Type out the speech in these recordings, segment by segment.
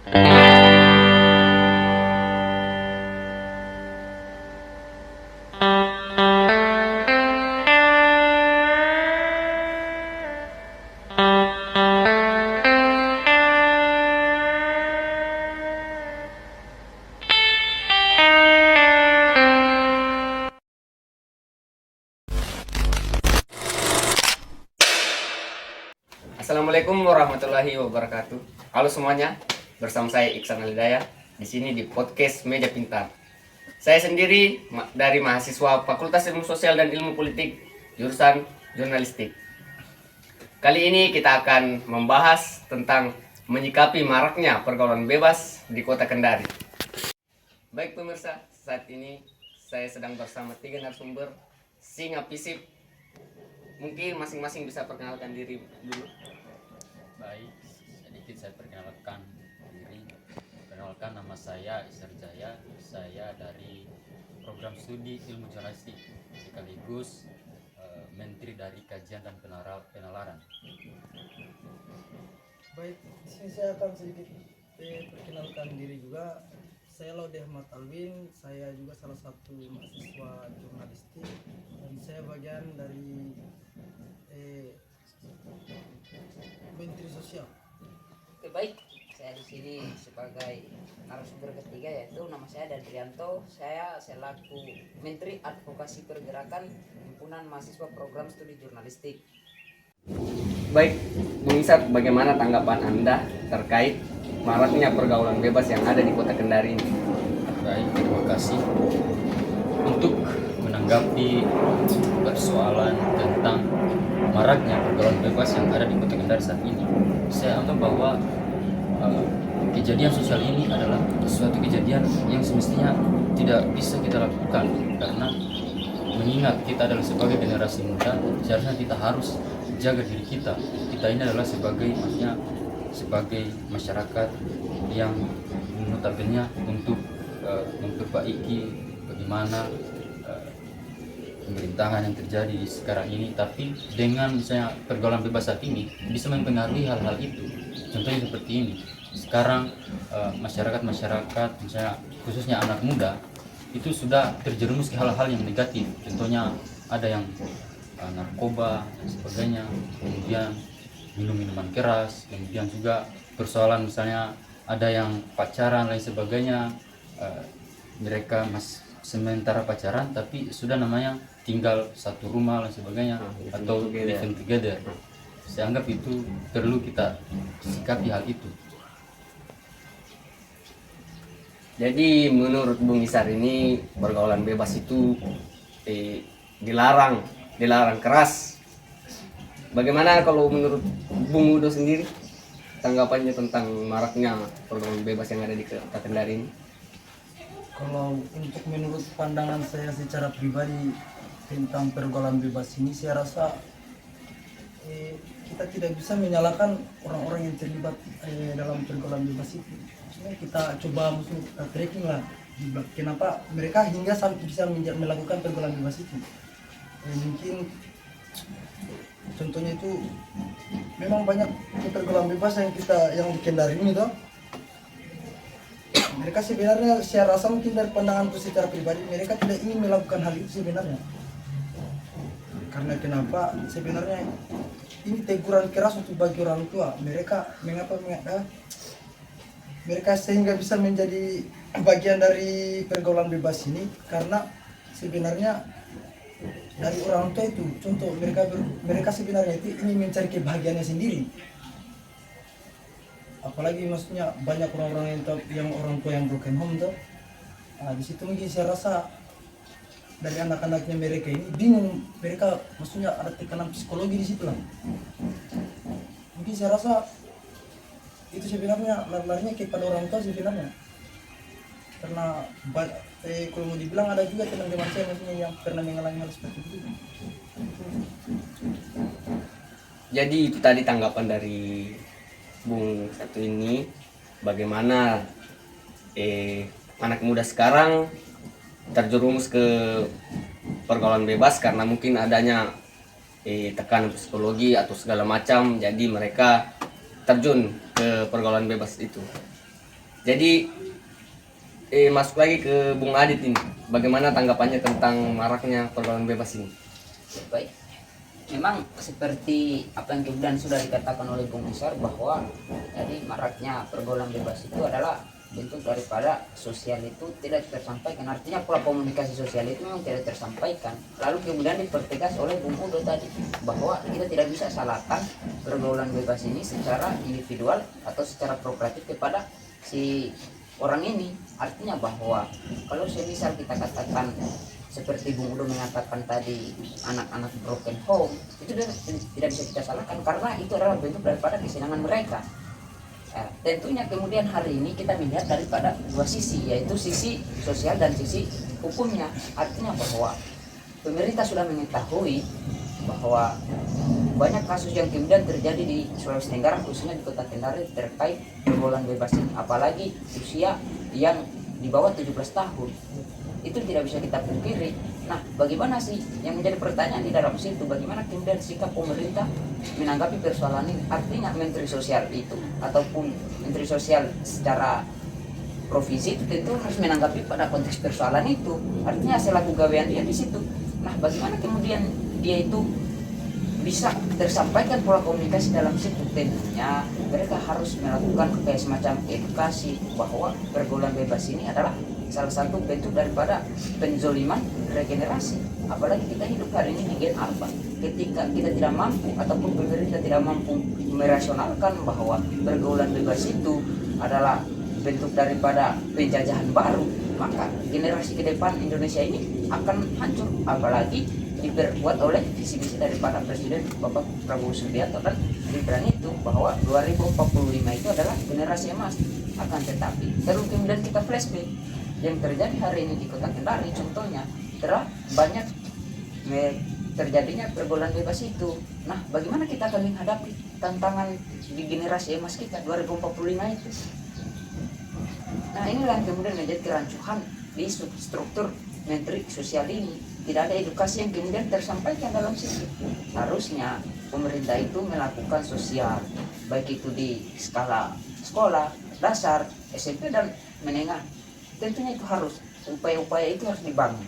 Assalamualaikum warahmatullahi wabarakatuh. Halo semuanya, bersama saya Iksan Alidaya di sini di podcast Meja Pintar. Saya sendiri dari mahasiswa Fakultas Ilmu Sosial dan Ilmu Politik jurusan Jurnalistik. Kali ini kita akan membahas tentang menyikapi maraknya pergaulan bebas di Kota Kendari. Baik pemirsa, saat ini saya sedang bersama 3 narasumber Singa Pisip. Mungkin masing-masing bisa perkenalkan diri dulu. Baik, sedikit saya perkenalkan diri. Perkenalkan, nama saya Isar Jaya. Saya dari program studi ilmu jurnalistik sekaligus menteri dari kajian dan penalaran. Baik, di sini saya akan sedikit perkenalkan diri juga. Saya Laude Ahmad Alwin, saya juga salah satu mahasiswa jurnalistik dan saya bagian dari Menteri Sosial. Oke, baik, saya di sini sebagai narasumber ketiga, yaitu nama saya Dadrianto. Saya selaku Menteri Advokasi Pergerakan Himpunan Mahasiswa Program Studi Jurnalistik. Baik, Bung Isat, bagaimana tanggapan Anda terkait maraknya pergaulan bebas yang ada di Kota Kendari ini? Baik, terima kasih. Untuk menanggapi persoalan tentang maraknya pergaulan bebas yang ada di Kota Kendari saat ini, saya anggap bahwa kejadian sosial ini adalah suatu kejadian yang semestinya tidak bisa kita lakukan, karena mengingat kita adalah sebagai generasi muda, seharusnya kita harus jaga diri kita. Kita ini adalah sebagai masyarakat yang notabene untuk memperbaiki bagaimana pemerintahan yang terjadi sekarang ini. Tapi dengan misalnya pergaulan bebas saat ini bisa mempengaruhi hal-hal itu. Contohnya seperti ini. Sekarang masyarakat misalnya khususnya anak muda itu sudah terjerumus ke hal-hal yang negatif. Contohnya ada yang narkoba dan sebagainya, kemudian minum minuman keras, kemudian juga persoalan misalnya ada yang pacaran lain sebagainya. Mereka sementara pacaran tapi sudah namanya tinggal satu rumah dan sebagainya, atau living together. Saya anggap itu perlu kita sikapi hal itu. Jadi menurut Bung Isar ini pergaulan bebas itu dilarang keras. Bagaimana kalau menurut Bung Udo sendiri tanggapannya tentang maraknya pergaulan bebas yang ada di Kota Kendari ini? Kalau untuk menurut pandangan saya secara pribadi tentang pergaulan bebas ini, saya rasa kita tidak bisa menyalahkan orang-orang yang terlibat dalam pergaulan bebas itu. Maksudnya kita coba tracking lah, kenapa mereka hingga sampai bisa melakukan pergaulan bebas itu. Mungkin contohnya itu memang banyak pergaulan bebas yang di Kendari ini toh. Mereka sebenarnya saya rasa mungkin dari pandanganku secara pribadi mereka tidak ingin melakukan hal itu sebenarnya. Karena kenapa? Sebenarnya ini teguran keras untuk bagi orang tua. Mereka sehingga bisa menjadi bagian dari pergaulan bebas ini karena sebenarnya dari orang tua itu, contoh mereka sebenarnya itu ingin mencari kebahagiaannya sendiri. Apalagi maksudnya banyak orang-orang yang orang tua yang broken home tuh. Di situ mungkin saya rasa dari anak-anaknya mereka ini bingung, mereka maksudnya ada tekanan psikologi di situ lah. Mungkin saya rasa itu sebenarnya larinya kepada orang tua sebenarnya. Karena kalau mau dibilang ada juga teman-teman saya maksudnya yang pernah mengalami hal seperti itu. Jadi itu tadi tanggapan dari Bung satu ini, bagaimana anak muda sekarang terjerumus ke pergaulan bebas karena mungkin adanya tekanan psikologi atau segala macam, jadi mereka terjun ke pergaulan bebas itu. Jadi masuk lagi ke Bung Adit ini. Bagaimana tanggapannya tentang maraknya pergaulan bebas ini? Baik, memang seperti apa yang kemudian sudah dikatakan oleh Bung Isar bahwa jadi maraknya pergaulan bebas itu adalah bentuk daripada sosial itu tidak tersampaikan. Artinya pola komunikasi sosial itu memang tidak tersampaikan. Lalu kemudian dipertegas oleh Bung Udo tadi bahwa kita tidak bisa salahkan pergaulan bebas ini secara individual atau secara progratif kepada si orang ini. Artinya bahwa kalau semisal kita katakan seperti Bung Udo mengatakan tadi anak-anak broken home itu tidak bisa kita salahkan karena itu adalah bentuk daripada kesenangan mereka. Tentunya kemudian hari ini kita melihat daripada dua sisi, yaitu sisi sosial dan sisi hukumnya. Artinya bahwa pemerintah sudah mengetahui bahwa banyak kasus yang kemudian terjadi di Sulawesi Tenggara, khususnya di Kota Kendari terkait pergaulan bebas ini, apalagi usia yang di bawah 17 tahun. Itu tidak bisa kita pungkiri. Nah, bagaimana sih yang menjadi pertanyaan di dalam situ, bagaimana kemudian sikap pemerintah menanggapi persoalan ini? Artinya Menteri Sosial itu ataupun Menteri Sosial secara provinsi itu tentu harus menanggapi pada konteks persoalan itu. Artinya selaku gawean dia di situ. Nah, bagaimana kemudian dia itu bisa tersampaikan pola komunikasi dalam situ? Tentunya mereka harus melakukan kayak semacam edukasi bahwa pergaulan bebas ini adalah salah satu bentuk daripada penzoliman regenerasi. Apalagi kita hidup hari ini di Gen Alpha, ketika kita tidak mampu ataupun pemerintah tidak mampu merasionalkan bahwa pergaulan bebas itu adalah bentuk daripada penjajahan baru, maka generasi ke depan Indonesia ini akan hancur. Apalagi diperkuat oleh visi-visi daripada Presiden Bapak Prabowo Subianto dan Gibran itu bahwa 2045 itu adalah generasi emas. Akan tetapi terus kemudian kita flashback yang terjadi hari ini di Kota Kendari, contohnya telah banyak terjadinya pergaulan bebas itu. Nah, bagaimana kita akan menghadapi tantangan di generasi emas kita 2045 itu? Nah, inilah yang kemudian menjadi kerancuhan di struktur Menteri Sosial ini. Tidak ada edukasi yang kemudian tersampaikan dalam situ. Harusnya pemerintah itu melakukan sosial, baik itu di skala sekolah, dasar, SMP dan menengah. Tentunya itu harus, upaya-upaya itu harus dibangun.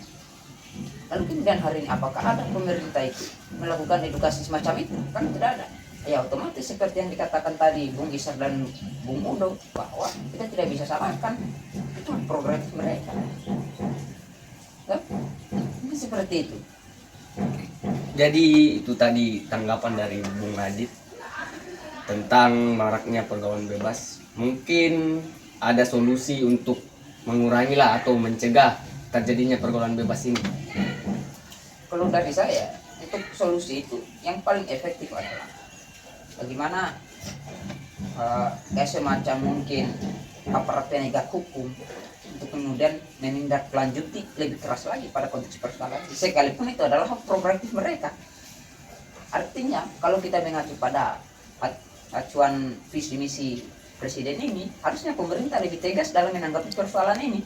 Lalu kemudian hari ini apakah ada pemerintah itu melakukan edukasi semacam itu? Kan tidak ada. Ya otomatis seperti yang dikatakan tadi Bung Isar dan Bung Udo bahwa kita tidak bisa salahkan itu program mereka. Ya, ini seperti itu. Jadi itu tadi tanggapan dari Bung Adit tentang maraknya pergaulan bebas. Mungkin ada solusi untuk mengurangilah atau mencegah terjadinya pergaulan bebas ini. Kalau dari saya, untuk solusi itu yang paling efektif adalah bagaimana kayak semacam mungkin aparat penegak hukum untuk kemudian menindaklanjuti lebih keras lagi pada konteks persoalan, sekalipun itu adalah hak prerogatif mereka. Artinya kalau kita mengacu pada acuan visi misi Presiden ini, harusnya pemerintah lebih tegas dalam menanggapi persoalan ini.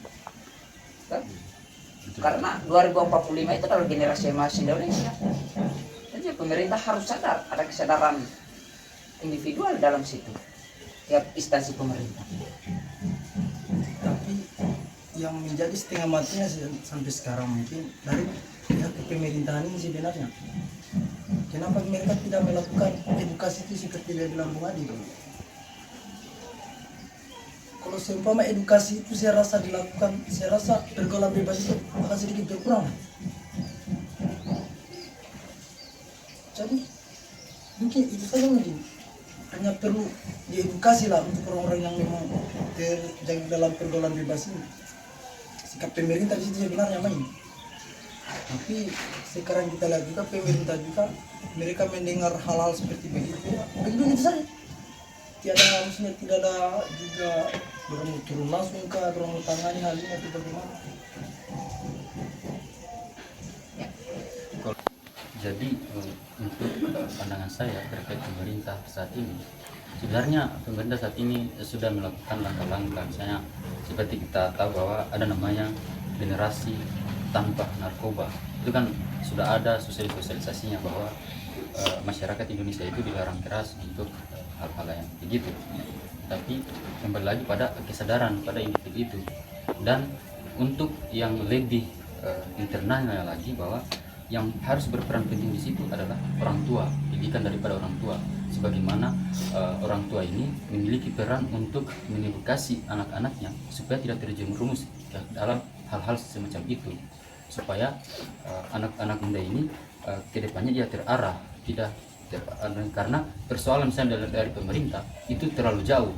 Karena 2045 itu adalah generasi emas Indonesia. Jadi pemerintah harus sadar, ada kesadaran individual dalam situ, tiap instansi pemerintah. Tapi yang menjadi setengah matinya sampai sekarang mungkin dari pihak pemerintahan ini sebenarnya. Kenapa mereka tidak melakukan edukasi itu seperti dia bilang Bung Adi? Kalau seumpama edukasi itu saya rasa dilakukan, saya rasa pergaulan bebas itu akan sedikit berkurang. Jadi mungkin itu saja mungkin. Hanya perlu diedukasi lah untuk orang-orang yang memang terjadi dalam pergaulan bebas ini. Sikap pemerintah di situ sebenarnya main. Tapi sekarang kita lihat juga pemerintah juga mereka mendengar hal-hal seperti begitu, begitu saja. Maksudnya tidak ada juga dorong turun langsung ke dorong tangani hal ini atau bagaimana. Jadi untuk pandangan saya terkait pemerintah saat ini, sebenarnya pemerintah saat ini sudah melakukan langkah-langkah, misalnya seperti kita tahu bahwa ada namanya generasi tanpa narkoba. Itu kan sudah ada sosialisasinya bahwa masyarakat Indonesia itu dilarang keras untuk hal-hal yang begitu. tapi kembali lagi pada kesadaran pada individu itu. Dan untuk yang lebih internalnya lagi, bahwa yang harus berperan penting di situ adalah orang tua, didikan daripada orang tua. Sebagaimana orang tua ini memiliki peran untuk mengedukasi anak-anaknya supaya tidak terjerumus dalam hal-hal semacam itu, supaya anak-anak muda ini kedepannya dia terarah, tidak karena persoalan misalnya dari pemerintah itu terlalu jauh.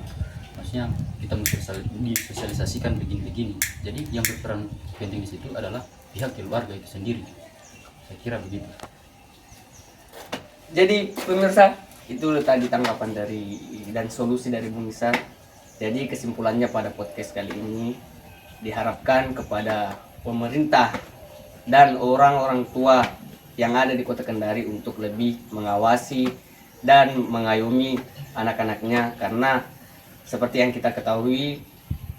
Maksudnya kita disosialisasikan begini-begini. Jadi yang berperan penting di situ adalah pihak keluarga itu sendiri. Saya kira begitu. Jadi pemirsa, itu tadi tanggapan dari dan solusi dari Bung Isa. Jadi kesimpulannya pada podcast kali ini, diharapkan kepada pemerintah dan orang-orang tua yang ada di Kota Kendari untuk lebih mengawasi dan mengayomi anak-anaknya, karena seperti yang kita ketahui,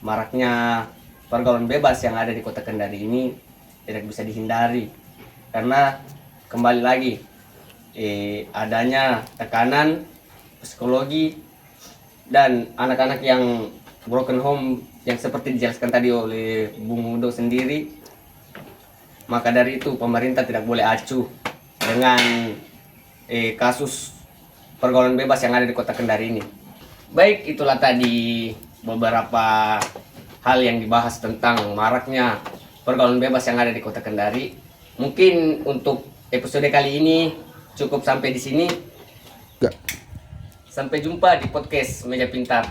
maraknya pergaulan bebas yang ada di Kota Kendari ini tidak bisa dihindari, karena kembali lagi adanya tekanan psikologi dan anak-anak yang broken home yang seperti dijelaskan tadi oleh Bung Udo sendiri. Maka dari itu pemerintah tidak boleh acuh dengan kasus pergaulan bebas yang ada di Kota Kendari ini. Baik, itulah tadi beberapa hal yang dibahas tentang maraknya pergaulan bebas yang ada di Kota Kendari. Mungkin untuk episode kali ini cukup sampai di sini. Sampai jumpa di podcast Meja Pintar.